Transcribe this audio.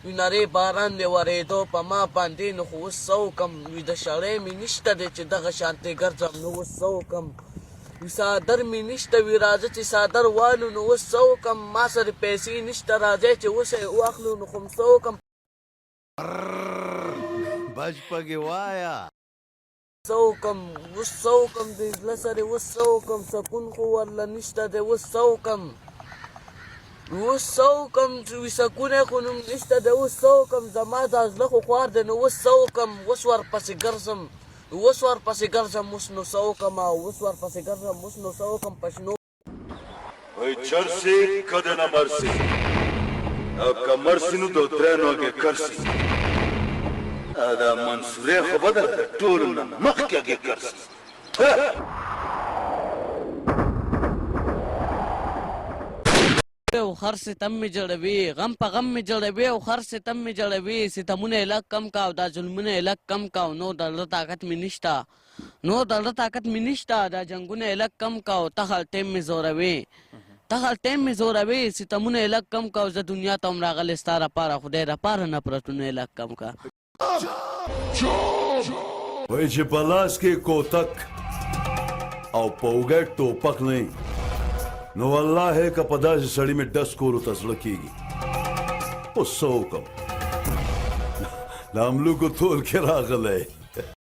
نری باران دی ورېدو په ما باندې نو خو اوس څه وکړم د شړۍ مې نشته دی چې دغه شانتې ګرځم نو اوس څه وکړم څادر مې نشته وي راځه چې څادر والو نو اوس څه وکړم ما سره پیسې نشته راځئ چې اوس یې واخلو نو خو څه وکړم بچ پکې وایا څه وکړم اوس څه وکړم د زړه سره اوس څه وکړم سکون خو ورله نشته دی اوس څه وکړم اوس څه وکړم چې سکون یې خو نوم نشته دی اوس څه وکړم زما دا زړه خو خوار دی نو اوس څه وکړم اوس ورپسې ګرځم اوس ورپسې ګرځم اوس نو څه وکړم اوس ورپسې ګرځم اوس نو څه وکړم په شنو وای چرسي کده نه مرسي او که مرسي نو دو درنو کې کرسي دا منصورې خو به درته ټول نه مخکې کې کرسي او خر ستم می جوړوي غم په غم می جوړوي او خر ستم می جوړوي ستمونه لږ کم کا او دا ظلمونه لږ کم کا نو د طاقت می نشته نو د طاقت می نشته دا جنگونه لږ کم کا او ته ټیم می زوروي ته ټیم می زوروي ستمونه لږ کم کا او زه دنیا ته هم راغلی ستا لپاره خدای لپاره نفرتونه لږ کم کا وای چې په لاس کې کوتک او په اوږه ټوپک نه نو والله که په داسې سړي مې ډس کولو ته زړه کېږي اوس څه وکړم د املوکو تول کې راغلی